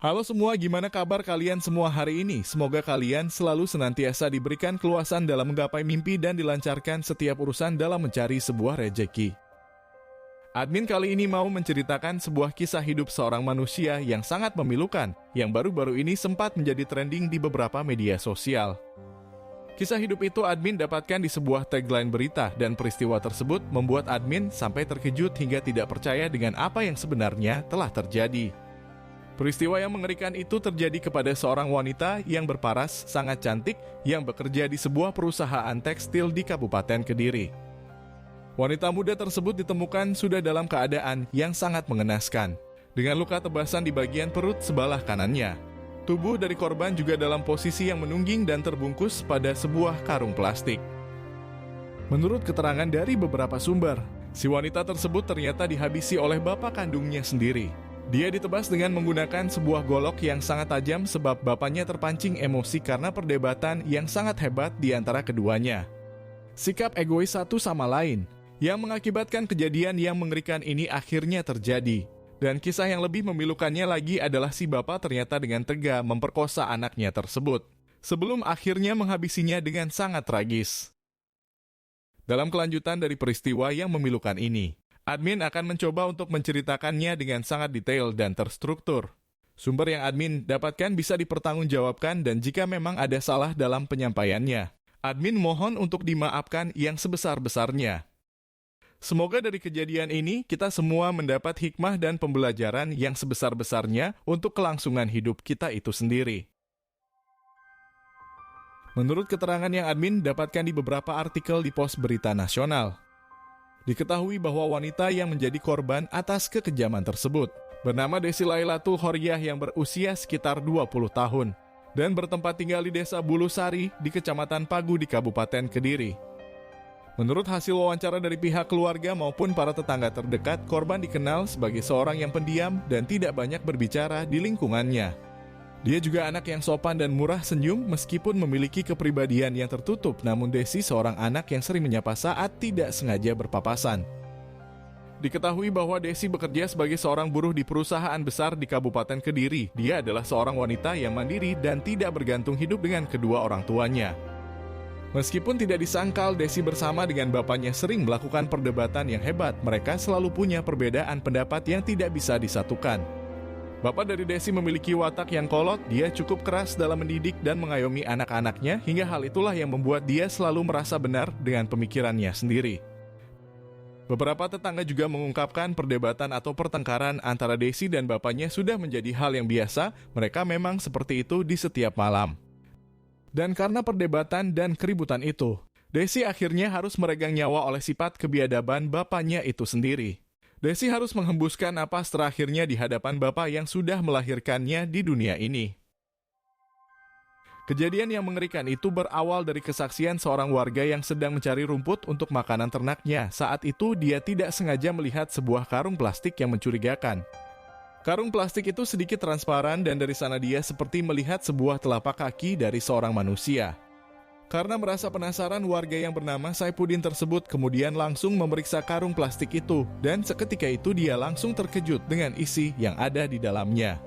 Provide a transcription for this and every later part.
Halo semua, gimana kabar kalian semua hari ini? Semoga kalian selalu senantiasa diberikan keluasan dalam menggapai mimpi dan dilancarkan setiap urusan dalam mencari sebuah rejeki. Admin kali ini mau menceritakan sebuah kisah hidup seorang manusia yang sangat memilukan, yang baru-baru ini sempat menjadi trending di beberapa media sosial. Kisah hidup itu admin dapatkan di sebuah tagline berita, dan peristiwa tersebut membuat admin sampai terkejut hingga tidak percaya dengan apa yang sebenarnya telah terjadi. Peristiwa yang mengerikan itu terjadi kepada seorang wanita yang berparas sangat cantik yang bekerja di sebuah perusahaan tekstil di Kabupaten Kediri. Wanita muda tersebut ditemukan sudah dalam keadaan yang sangat mengenaskan, dengan luka tebasan di bagian perut sebelah kanannya. Tubuh dari korban juga dalam posisi yang menungging dan terbungkus pada sebuah karung plastik. Menurut keterangan dari beberapa sumber, si wanita tersebut ternyata dihabisi oleh bapak kandungnya sendiri. Dia ditebas dengan menggunakan sebuah golok yang sangat tajam sebab bapaknya terpancing emosi karena perdebatan yang sangat hebat di antara keduanya. Sikap egois satu sama lain yang mengakibatkan kejadian yang mengerikan ini akhirnya terjadi. Dan kisah yang lebih memilukannya lagi adalah si bapak ternyata dengan tega memperkosa anaknya tersebut, sebelum akhirnya menghabisinya dengan sangat tragis. Dalam kelanjutan dari peristiwa yang memilukan ini, admin akan mencoba untuk menceritakannya dengan sangat detail dan terstruktur. Sumber yang admin dapatkan bisa dipertanggungjawabkan dan jika memang ada salah dalam penyampaiannya, admin mohon untuk dimaafkan yang sebesar-besarnya. Semoga dari kejadian ini kita semua mendapat hikmah dan pembelajaran yang sebesar-besarnya untuk kelangsungan hidup kita itu sendiri. Menurut keterangan yang admin dapatkan di beberapa artikel di pos berita nasional, diketahui bahwa wanita yang menjadi korban atas kekejaman tersebut bernama Desi Lailatul Horiah yang berusia sekitar 20 tahun dan bertempat tinggal di Desa Bulusari di Kecamatan Pagu di Kabupaten Kediri. Menurut hasil wawancara dari pihak keluarga maupun para tetangga terdekat, korban dikenal sebagai seorang yang pendiam dan tidak banyak berbicara di lingkungannya. Dia juga anak yang sopan dan murah senyum meskipun memiliki kepribadian yang tertutup, namun Desi seorang anak yang sering menyapa saat tidak sengaja berpapasan. Diketahui bahwa Desi bekerja sebagai seorang buruh di perusahaan besar di Kabupaten Kediri. Dia adalah seorang wanita yang mandiri dan tidak bergantung hidup dengan kedua orang tuanya. Meskipun tidak disangkal, Desi bersama dengan bapaknya sering melakukan perdebatan yang hebat. Mereka selalu punya perbedaan pendapat yang tidak bisa disatukan. Bapak dari Desi memiliki watak yang kolot, dia cukup keras dalam mendidik dan mengayomi anak-anaknya, hingga hal itulah yang membuat dia selalu merasa benar dengan pemikirannya sendiri. Beberapa tetangga juga mengungkapkan perdebatan atau pertengkaran antara Desi dan bapaknya sudah menjadi hal yang biasa, mereka memang seperti itu di setiap malam. Dan karena perdebatan dan keributan itu, Desi akhirnya harus meregang nyawa oleh sifat kebiadaban bapaknya itu sendiri. Desi harus menghembuskan napas terakhirnya di hadapan bapak yang sudah melahirkannya di dunia ini. Kejadian yang mengerikan itu berawal dari kesaksian seorang warga yang sedang mencari rumput untuk makanan ternaknya. Saat itu dia tidak sengaja melihat sebuah karung plastik yang mencurigakan. Karung plastik itu sedikit transparan dan dari sana dia seperti melihat sebuah telapak kaki dari seorang manusia. Karena merasa penasaran, warga yang bernama Saipudin tersebut kemudian langsung memeriksa karung plastik itu dan seketika itu dia langsung terkejut dengan isi yang ada di dalamnya.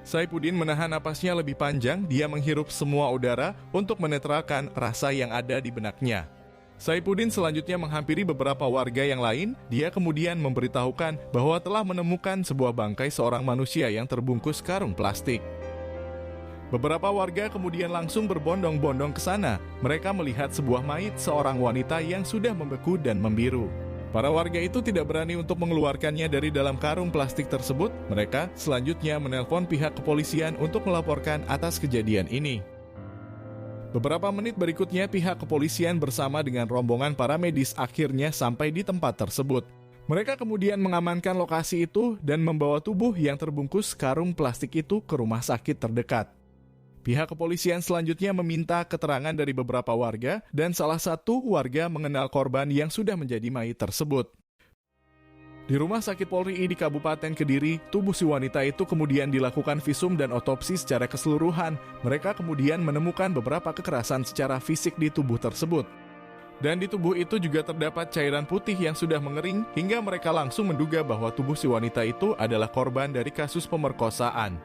Saipudin menahan napasnya lebih panjang, dia menghirup semua udara untuk menetralkan rasa yang ada di benaknya. Saipudin selanjutnya menghampiri beberapa warga yang lain, dia kemudian memberitahukan bahwa telah menemukan sebuah bangkai seorang manusia yang terbungkus karung plastik. Beberapa warga kemudian langsung berbondong-bondong ke sana. Mereka melihat sebuah mayit seorang wanita yang sudah membeku dan membiru. Para warga itu tidak berani untuk mengeluarkannya dari dalam karung plastik tersebut. Mereka selanjutnya menelpon pihak kepolisian untuk melaporkan atas kejadian ini. Beberapa menit berikutnya pihak kepolisian bersama dengan rombongan para medis akhirnya sampai di tempat tersebut. Mereka kemudian mengamankan lokasi itu dan membawa tubuh yang terbungkus karung plastik itu ke rumah sakit terdekat. Pihak kepolisian selanjutnya meminta keterangan dari beberapa warga dan salah satu warga mengenal korban yang sudah menjadi mayit tersebut. Di Rumah Sakit Polri di Kabupaten Kediri, tubuh si wanita itu kemudian dilakukan visum dan otopsi secara keseluruhan. Mereka kemudian menemukan beberapa kekerasan secara fisik di tubuh tersebut. Dan di tubuh itu juga terdapat cairan putih yang sudah mengering hingga mereka langsung menduga bahwa tubuh si wanita itu adalah korban dari kasus pemerkosaan.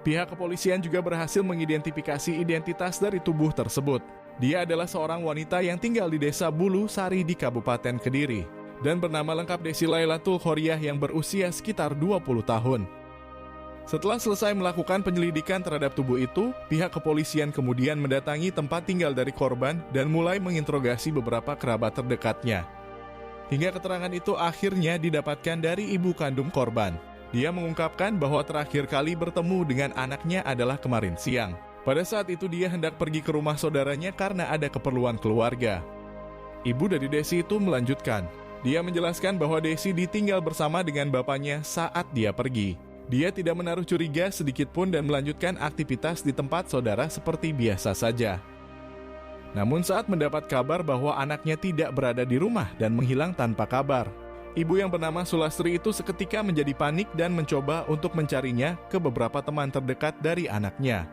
Pihak kepolisian juga berhasil mengidentifikasi identitas dari tubuh tersebut. Dia adalah seorang wanita yang tinggal di Desa Bulu Sari di Kabupaten Kediri dan bernama lengkap Desi Lailatul Khoriyah yang berusia sekitar 20 tahun. Setelah selesai melakukan penyelidikan terhadap tubuh itu, pihak kepolisian kemudian mendatangi tempat tinggal dari korban dan mulai menginterogasi beberapa kerabat terdekatnya. Hingga keterangan itu akhirnya didapatkan dari ibu kandung korban. Dia mengungkapkan bahwa terakhir kali bertemu dengan anaknya adalah kemarin siang. Pada saat itu dia hendak pergi ke rumah saudaranya karena ada keperluan keluarga. Ibu dari Desi itu melanjutkan. Dia menjelaskan bahwa Desi ditinggal bersama dengan bapaknya saat dia pergi. Dia tidak menaruh curiga sedikitpun dan melanjutkan aktivitas di tempat saudara seperti biasa saja. Namun saat mendapat kabar bahwa anaknya tidak berada di rumah dan menghilang tanpa kabar, ibu yang bernama Sulastri itu seketika menjadi panik dan mencoba untuk mencarinya ke beberapa teman terdekat dari anaknya.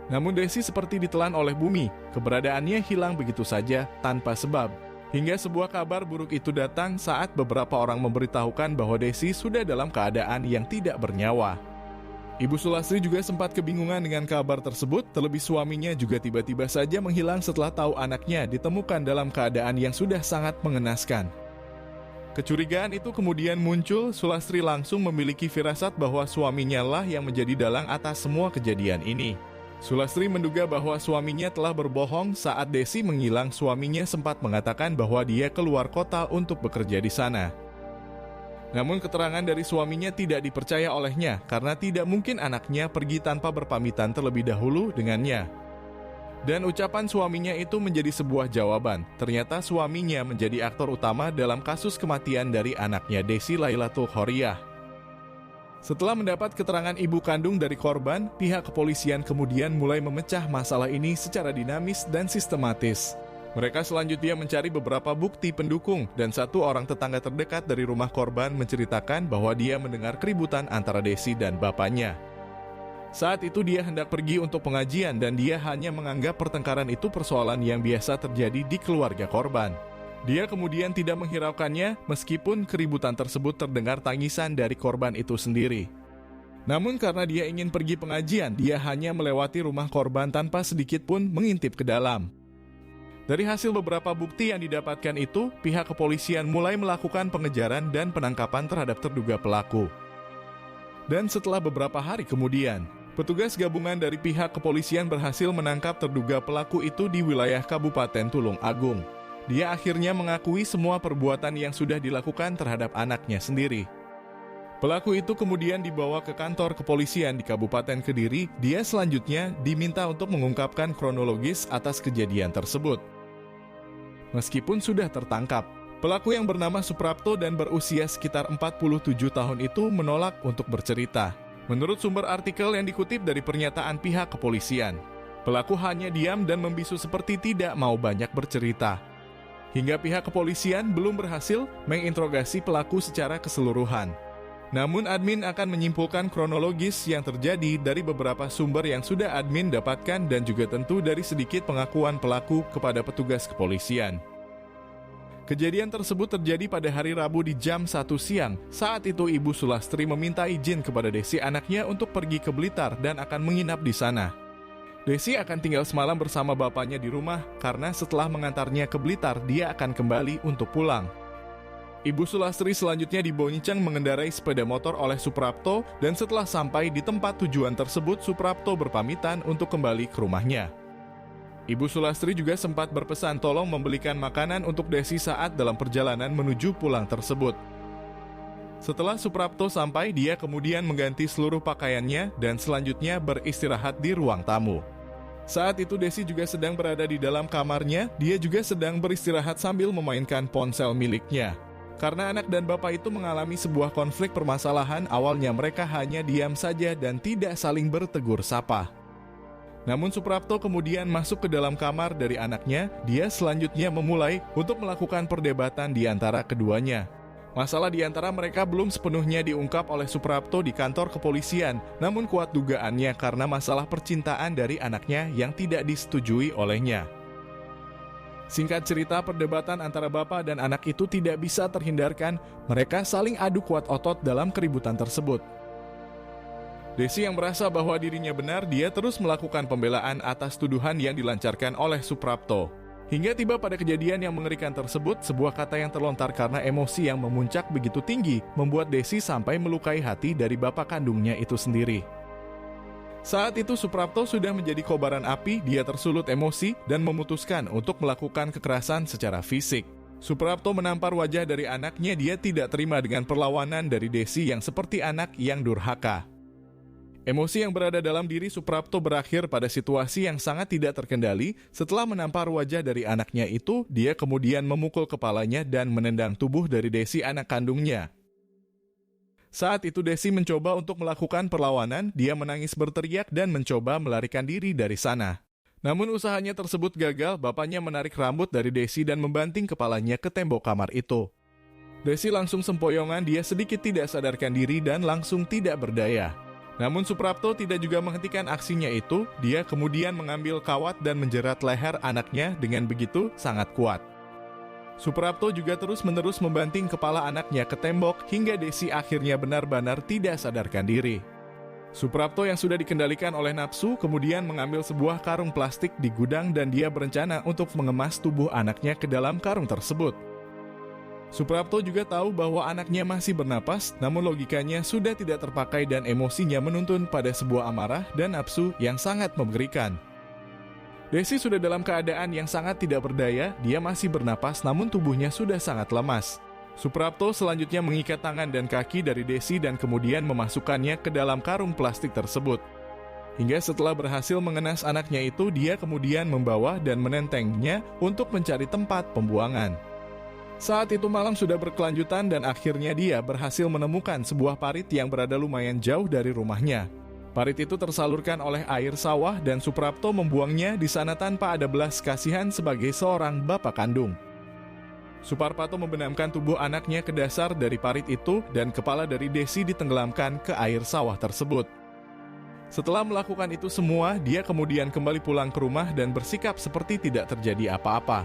Namun Desi seperti ditelan oleh bumi, keberadaannya hilang begitu saja tanpa sebab. Hingga sebuah kabar buruk itu datang saat beberapa orang memberitahukan bahwa Desi sudah dalam keadaan yang tidak bernyawa. Ibu Sulastri juga sempat kebingungan dengan kabar tersebut, terlebih suaminya juga tiba-tiba saja menghilang setelah tahu anaknya ditemukan dalam keadaan yang sudah sangat mengenaskan. Kecurigaan itu kemudian muncul, Sulastri langsung memiliki firasat bahwa suaminya lah yang menjadi dalang atas semua kejadian ini. Sulastri menduga bahwa suaminya telah berbohong saat Desi menghilang. Suaminya sempat mengatakan bahwa dia keluar kota untuk bekerja di sana. Namun keterangan dari suaminya tidak dipercaya olehnya karena tidak mungkin anaknya pergi tanpa berpamitan terlebih dahulu dengannya. Dan ucapan suaminya itu menjadi sebuah jawaban. Ternyata suaminya menjadi aktor utama dalam kasus kematian dari anaknya Desi Lailatul Khoriyah. Setelah mendapat keterangan ibu kandung dari korban, pihak kepolisian kemudian mulai memecah masalah ini secara dinamis dan sistematis. Mereka selanjutnya mencari beberapa bukti pendukung dan satu orang tetangga terdekat dari rumah korban menceritakan bahwa dia mendengar keributan antara Desi dan bapaknya. Saat itu dia hendak pergi untuk pengajian dan dia hanya menganggap pertengkaran itu persoalan yang biasa terjadi di keluarga korban. Dia kemudian tidak menghiraukannya meskipun keributan tersebut terdengar tangisan dari korban itu sendiri. Namun karena dia ingin pergi pengajian, dia hanya melewati rumah korban tanpa sedikit pun mengintip ke dalam. Dari hasil beberapa bukti yang didapatkan itu, pihak kepolisian mulai melakukan pengejaran dan penangkapan terhadap terduga pelaku. Dan setelah beberapa hari kemudian, petugas gabungan dari pihak kepolisian berhasil menangkap terduga pelaku itu di wilayah Kabupaten Tulung Agung. Dia akhirnya mengakui semua perbuatan yang sudah dilakukan terhadap anaknya sendiri. Pelaku itu kemudian dibawa ke kantor kepolisian di Kabupaten Kediri. Dia selanjutnya diminta untuk mengungkapkan kronologis atas kejadian tersebut. Meskipun sudah tertangkap, pelaku yang bernama Suprapto dan berusia sekitar 47 tahun itu menolak untuk bercerita. Menurut sumber artikel yang dikutip dari pernyataan pihak kepolisian, pelaku hanya diam dan membisu seperti tidak mau banyak bercerita. Hingga pihak kepolisian belum berhasil menginterogasi pelaku secara keseluruhan. Namun admin akan menyimpulkan kronologis yang terjadi dari beberapa sumber yang sudah admin dapatkan dan juga tentu dari sedikit pengakuan pelaku kepada petugas kepolisian. Kejadian tersebut terjadi pada hari Rabu di jam 1 siang. Saat itu Ibu Sulastri meminta izin kepada Desi anaknya untuk pergi ke Blitar dan akan menginap di sana. Desi akan tinggal semalam bersama bapaknya di rumah karena setelah mengantarnya ke Blitar, dia akan kembali untuk pulang. Ibu Sulastri selanjutnya dibonceng mengendarai sepeda motor oleh Suprapto dan setelah sampai di tempat tujuan tersebut, Suprapto berpamitan untuk kembali ke rumahnya. Ibu Sulastri juga sempat berpesan tolong membelikan makanan untuk Desi saat dalam perjalanan menuju pulang tersebut. Setelah Suprapto sampai, dia kemudian mengganti seluruh pakaiannya dan selanjutnya beristirahat di ruang tamu. Saat itu Desi juga sedang berada di dalam kamarnya, dia juga sedang beristirahat sambil memainkan ponsel miliknya. Karena anak dan bapak itu mengalami sebuah konflik permasalahan, awalnya mereka hanya diam saja dan tidak saling bertegur sapa. Namun Suprapto kemudian masuk ke dalam kamar dari anaknya, dia selanjutnya memulai untuk melakukan perdebatan di antara keduanya. Masalah di antara mereka belum sepenuhnya diungkap oleh Suprapto di kantor kepolisian, namun kuat dugaannya karena masalah percintaan dari anaknya yang tidak disetujui olehnya. Singkat cerita, perdebatan antara bapak dan anak itu tidak bisa terhindarkan, mereka saling adu kuat otot dalam keributan tersebut. Desi yang merasa bahwa dirinya benar, dia terus melakukan pembelaan atas tuduhan yang dilancarkan oleh Suprapto. Hingga tiba pada kejadian yang mengerikan tersebut, sebuah kata yang terlontar karena emosi yang memuncak begitu tinggi, membuat Desi sampai melukai hati dari bapak kandungnya itu sendiri. Saat itu Suprapto sudah menjadi kobaran api, dia tersulut emosi dan memutuskan untuk melakukan kekerasan secara fisik. Suprapto menampar wajah dari anaknya, dia tidak terima dengan perlawanan dari Desi yang seperti anak yang durhaka. Emosi yang berada dalam diri Suprapto berakhir pada situasi yang sangat tidak terkendali. Setelah menampar wajah dari anaknya itu, dia kemudian memukul kepalanya dan menendang tubuh dari Desi anak kandungnya. Saat itu Desi mencoba untuk melakukan perlawanan, dia menangis berteriak dan mencoba melarikan diri dari sana. Namun usahanya tersebut gagal, bapaknya menarik rambut dari Desi dan membanting kepalanya ke tembok kamar itu. Desi langsung sempoyongan, dia sedikit tidak sadarkan diri dan langsung tidak berdaya. Namun Suprapto tidak juga menghentikan aksinya itu, dia kemudian mengambil kawat dan menjerat leher anaknya dengan begitu sangat kuat. Suprapto juga terus-menerus membanting kepala anaknya ke tembok hingga Desi akhirnya benar-benar tidak sadarkan diri. Suprapto yang sudah dikendalikan oleh nafsu kemudian mengambil sebuah karung plastik di gudang dan dia berencana untuk mengemas tubuh anaknya ke dalam karung tersebut. Suprapto juga tahu bahwa anaknya masih bernapas, namun logikanya sudah tidak terpakai dan emosinya menuntun pada sebuah amarah dan nafsu yang sangat mengerikan. Desi sudah dalam keadaan yang sangat tidak berdaya, dia masih bernapas namun tubuhnya sudah sangat lemas. Suprapto selanjutnya mengikat tangan dan kaki dari Desi dan kemudian memasukkannya ke dalam karung plastik tersebut. Hingga setelah berhasil mengenas anaknya itu, dia kemudian membawa dan menentengnya untuk mencari tempat pembuangan. Saat itu malam sudah berkelanjutan dan akhirnya dia berhasil menemukan sebuah parit yang berada lumayan jauh dari rumahnya. Parit itu tersalurkan oleh air sawah dan Suprapto membuangnya di sana tanpa ada belas kasihan sebagai seorang bapak kandung. Suprapto membenamkan tubuh anaknya ke dasar dari parit itu dan kepala dari Desi ditenggelamkan ke air sawah tersebut. Setelah melakukan itu semua, dia kemudian kembali pulang ke rumah dan bersikap seperti tidak terjadi apa-apa.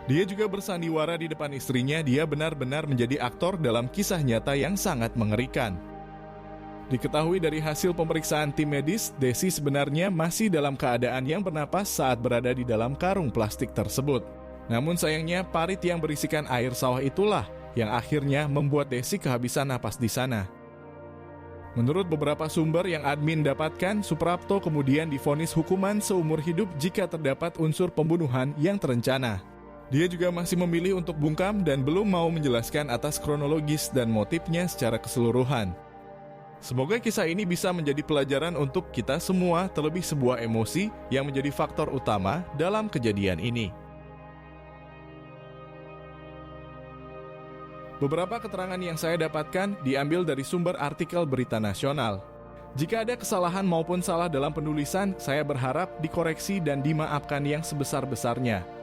Dia juga bersandiwara di depan istrinya, dia benar-benar menjadi aktor dalam kisah nyata yang sangat mengerikan. Diketahui dari hasil pemeriksaan tim medis, Desi sebenarnya masih dalam keadaan yang bernapas saat berada di dalam karung plastik tersebut. Namun sayangnya parit yang berisikan air sawah itulah yang akhirnya membuat Desi kehabisan napas di sana. Menurut beberapa sumber yang admin dapatkan, Suprapto kemudian divonis hukuman seumur hidup jika terdapat unsur pembunuhan yang terencana. Dia juga masih memilih untuk bungkam dan belum mau menjelaskan atas kronologis dan motifnya secara keseluruhan. Semoga kisah ini bisa menjadi pelajaran untuk kita semua, terlebih sebuah emosi yang menjadi faktor utama dalam kejadian ini. Beberapa keterangan yang saya dapatkan diambil dari sumber artikel berita nasional. Jika ada kesalahan maupun salah dalam penulisan, saya berharap dikoreksi dan dimaafkan yang sebesar-besarnya.